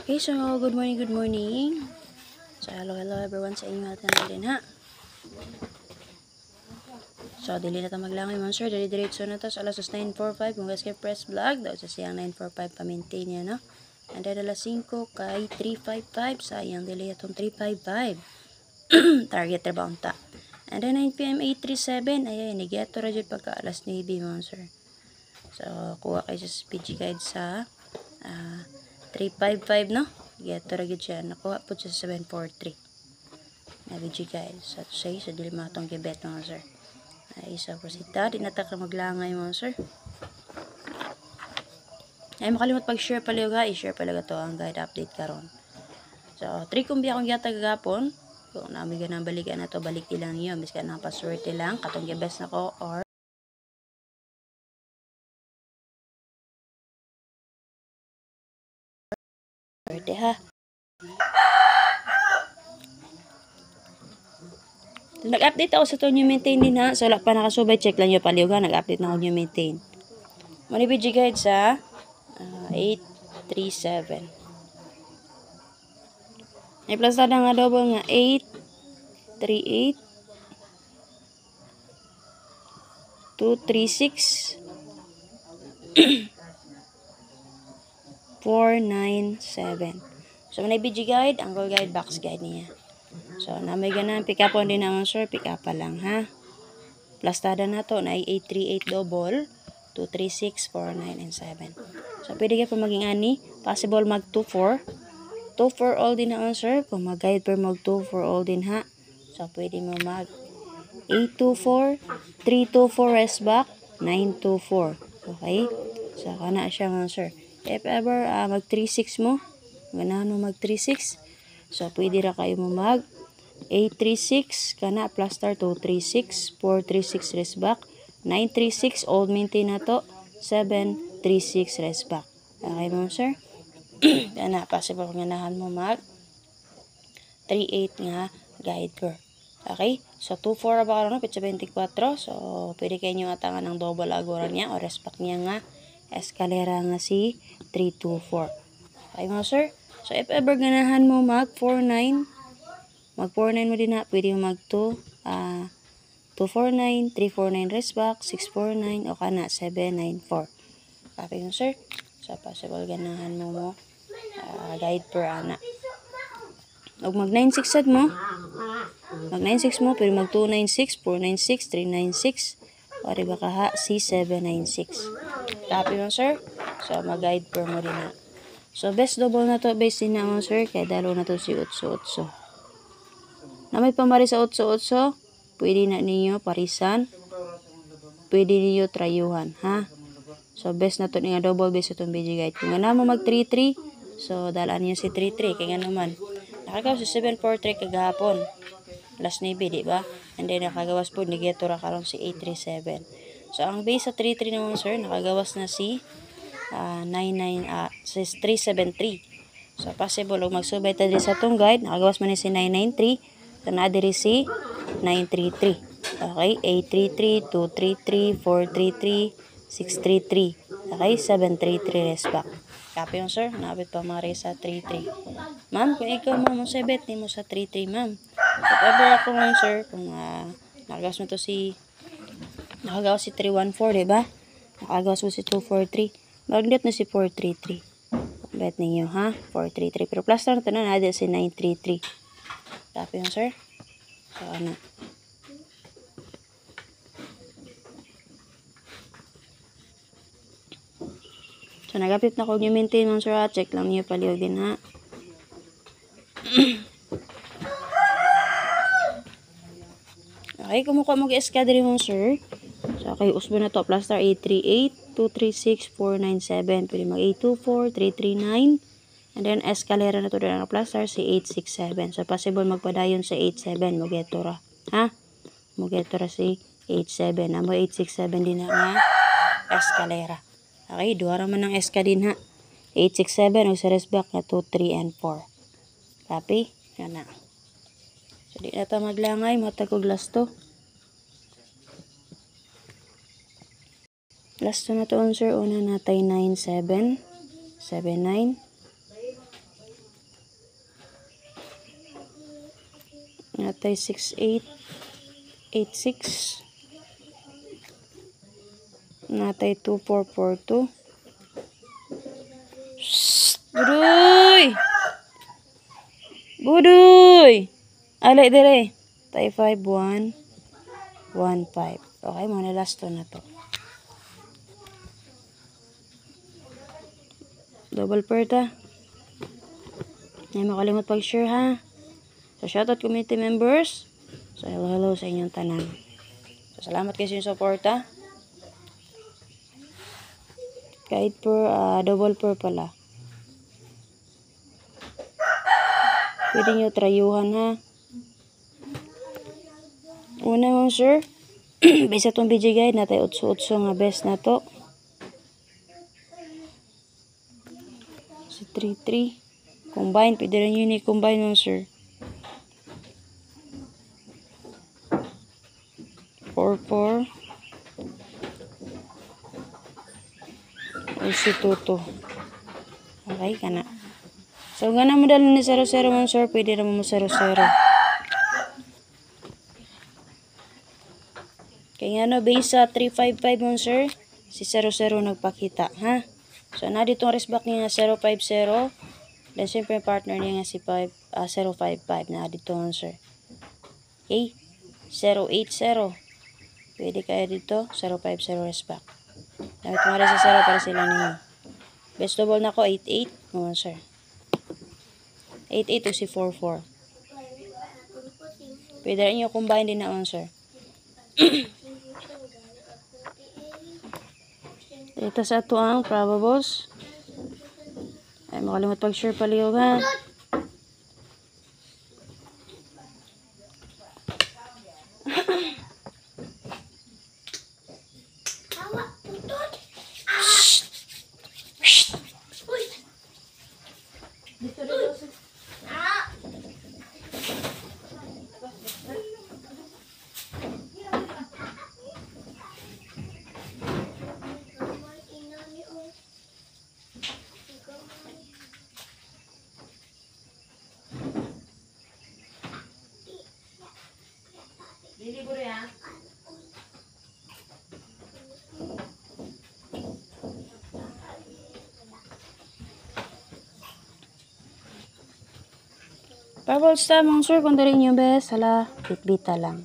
Okay, so good morning, good morning. So hello everyone sa inyo natin din ha. So dili na ta maglangay monster, diretso na to sa alas 9:45 kung guys kay press vlog daw sa siyang 9:45 pa-maintain niya no. And then alas 5 kay 3:55 sayang dili atong 3:55. Target ra ta. And then 9 PM 8:37 ay nigeto ra jud pagka alas 9 monster. So kuha kay sa PG guide sa 3:55 no. Geto ra gid siya nakuha po siya sa 7:43. Na PG guide sa say sa dili matong gibet monster. Ay isa prosita di na ta maglangay monster. Ay makalimot pag-share pala yung i-share pala to ang guide update karon. So, 3 kumbi akong gyata gagapon. Kung namin ganang balikan na to, balik ilang niyo. Miskan na password lang. Katong gibes na ko or swerte ha. Nag-update ako sa to new maintain din ha. So, wala pa nakasubay. Check lang nyo paliw ha. Nag-update na ako new maintain. Manibidyo guide sa 837. May plus na nga double nga 838 236 497. So, may video guide, angle guide, box guide niya. So, na may ganang pick up on din naman sir, pick up pa lang ha. Plus tada na to na 838 double 236 497. So, pwede ka pa maging ani, possible mag 24. 2 for all din naman sir, kung mag-guide per mag 2 for all din ha. So, pwede mo mag 824 324 rest back 924. Okay? So, kana siya mga sir. If ever mag 36 mo, ganahan mo mag 36. So, pwede ra kayo mo mag 836 kana plus star 236 436 rest back 936 old maintain na to 736 rest back. Okay mo sir? Kana possible ganahan mo mag 38 nga guide per. Okay? So, 2-4 ba karon pitsa 24. So, pwede kayo nyo atangan ng double agora niya o rest back niya nga eskalera nga si 324. Okay mo sir? So, if ever ganahan mo mag 49, mag 49 mo din na, pwede mo mag 249, 349 rest back, 649, o kana 794. Okay mo sir? So, possible ganahan mo guide per ana. Og mag 96 sad mo, mag 96 mo, pero mag 296, 496, 396, o diba ka ha, C796. Copy mo sir? So, mag-guide per mo din na. So, best double na to, base din na mo sir, kaya dalo na to si 8-8. Na may pamari sa 8-8, pwede na ninyo parisan, pwede ninyo trayuhan, ha? So, best na to nga double base itong video guide. Kung nga mo mag 3-3, so, dalaan niyo si 3-3, kaya nga naman. Nakagawa si 743 kagahapon. Last navy, di ba? And then nakagawas po ni Getora karon si 837. So ang base sa 33 naman sir, nakagawas na si 373. So possible og magsubay ta diri sa tong guide, nakagawas man ni si 993, kana diri si 933. Okay, 833, 233, 433, 633. Okay, 733 rest back. Copy yung sir, nabit pa mari sa 33. Ma'am, kung ikaw ma'am, mo sa bet ni mo sa 33 ma'am. If ever ako ma'am sir, kung nakagawas mo to si 314, diba? Nakagawas mo si 243. Magnet na si 433. Bet ninyo ha, 433. Pero plus na ito na nada si 933. Copy yung sir. So ano. So, nagapit na ko nyo maintain mo sir ha. Check lang nyo paliw din ha. Okay, kumukuha mo ka-SK diri mo sir. So, okay, usbo na to. Plus star 838, 236, 497. Pwede mag 824, 339. And then, eskalera na to doon. Plus star si 867. So, possible magpadayon sa 87. Mugetora. Ha? Mugetora si 87. Amo 867 din na nga eskalera. Okay, duha raman ng SK din ha. 867 o sa rest back na 2, 3, and 4. Copy? Yan na. So, di na ito maglangay. Matagog last to. Last to na to sir. Una natay 97, 79, Natay 6886. Natay 2442. Budoy! Budoy! Alay dire. Tay 5115. Okay, mga last na to. Double pair ta. Hindi makalimot pag-share ha. So, shoutout community members. So, hello sa inyong tanan. So, salamat kayo sa inyong support ha. Kahit per, double pair pala. Pwede nyo trayuhan ha. Una mo sir. Basta itong BG guide natay 8-8 nga best na to. Si 3-3. Combine. Pwede rin yun i-combine mo sir. 4-4. O si 2-2. Okay ka na. So, gana mo dala ni 0-0 mo sir. Pwede naman mo 0-0. Kaya nga no, base sa 355 mo sir, si 00 nagpakita, ha? So, na dito ang resback niya 050. Then, siyempre, partner niya nga si 055 na dito mo sir. Okay? 080. Pwede kayo dito, 050 resback. Damit mo rin sa 0 para sila ninyo. Best double na ko, 88 mo sir. 88 o si 44. Pwede rin nyo combine din na sir. Ito sa ato ang probables. Ay, makalimot pag-share palihog ha. Probables ta mga sir, kung darin nyo bes, hala, bitbita lang.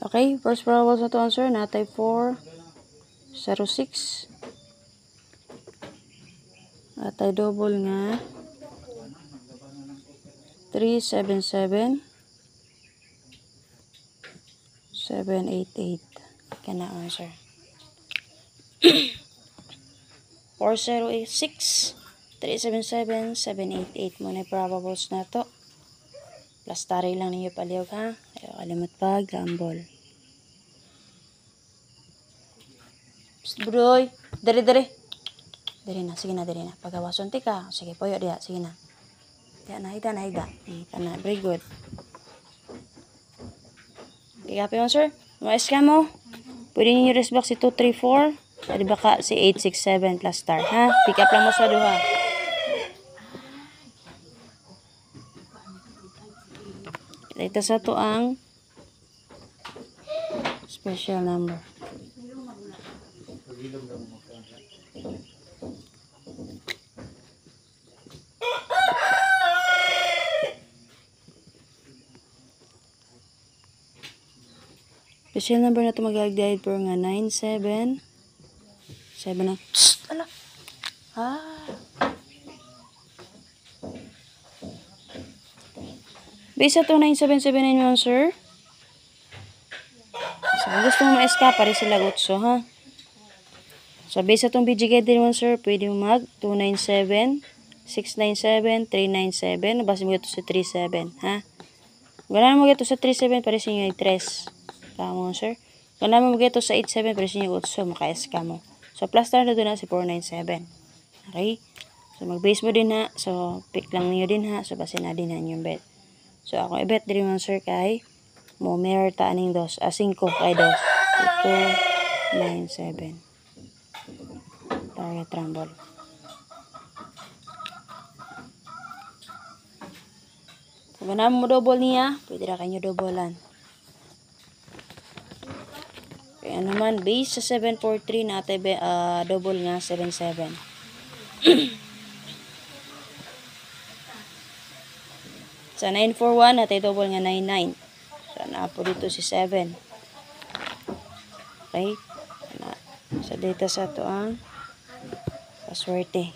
Okay, first probables na to answer, natay 406. Natay double nga 377 788. Kana answer. 4086 377 788 mo na probables na to. Plus taray lang ninyo palihog ha. Ayaw kalimot pag gamble. Psst, budoy. Dari. Dari na, sige na, dari na. Pagawason tika. Sige, poyo dia, sige na. Ya, nahiga. Kana, very good. Okay, copy mo, sir. Mas ka mo. Pwede nyo resback si 234. Pwede baka si 867 plus star, ha? Pick up lang mo sa duha. Ito sa to ang special number. Special number na ito mag-guide per nga 97 7 na. Psst! Ala! Base ito 97791 sir. So, gusto mo ma-escapa rin sila gutso ha. So, base itong BG guide din sir, pwede mo mag 297 697 397. Nabasa mo ito sa 37 ha. Ganahan mo ito sa 37 para sa inyo ay 3. Tama sir. Kung naman mag-ito sa 87, pero siya yung 8, maka-SK mo. So, plus star na doon na si 497. Okay? So, mag-base mo din ha. So, pick lang niyo din ha. So, base na din ha yung bet. So, ako i-bet din mo sir kay mo merta aning 2 5 kay 2 2 9 7 target rumble. Kung ganun mo double niya, pwede na kayo doublean. Kaya naman, base sa 743 natin double nga 77. Sa 941 natin double nga 99. So, naapo dito si 7. Okay? Sa data sa ito ang paswerte.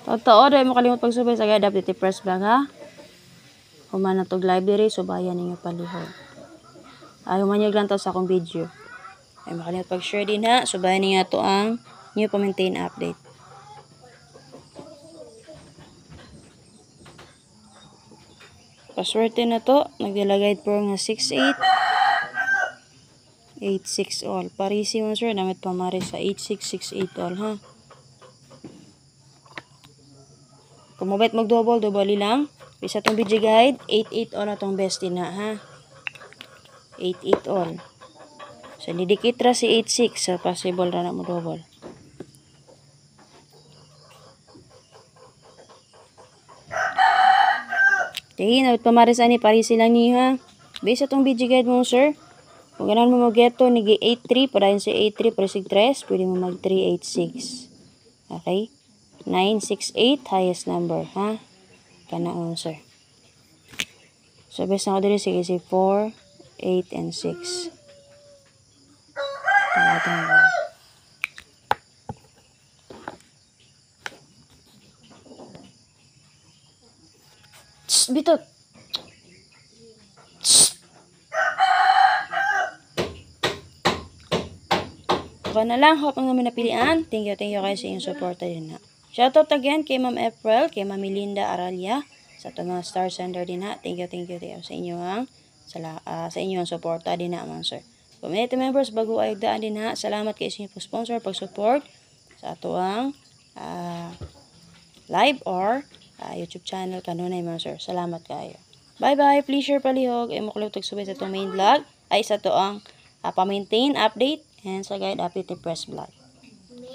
Totoo, dahil mo kalimut pagsubay sa guide update press bag ha. Human na itong library, subayan ninyo palihog. Ayaw man lang to sa akong video. Ay makalimut pag-share din ha. Subayan ninyo ito ang new pa-maintain update. Paswerte na to. Nagdilagay po nga 68 86 all. Parisi mo sir. Namit pamari sa 8668 all ha. Kung mabait mag-double, double lang. Bisa itong video guide, 88 all atong best din na ha. 88 all. So, nidikit ra si 86. So, possible ra na mo double. Okay, nawit pamaris ani parisi lang niyo ha. Bisa itong video guide mo sir. Kung ganun mo mag-geto, nigi 83, padayon si 83, parasig 3, pwede mo mag 386. Okay? 968, highest number, ha? Kanaon, sir. So, best na ko dito, sige, si 4, 8, and 6. Tangatang ba? Tss, bitot! Baka na lang, hope ang namin napilian. Thank you kayo sa inyong support din na. Shoutout again kay Ma'am April, kay Ma'am Melinda Aralia, sa ito mga star sender din na. Thank you sa inyong sa inyong support din na, mga sir. Community members, bago ay daan din na. Salamat kay inyong sponsor, pag-support sa ito ang live or YouTube channel kanunay, mga sir. Salamat kayo. Bye-bye. Please share palihog. Ay makulog tagsubay sa itong main vlog. Ay sa ito ang pa-maintain update and sa guide update ni Press Vlog.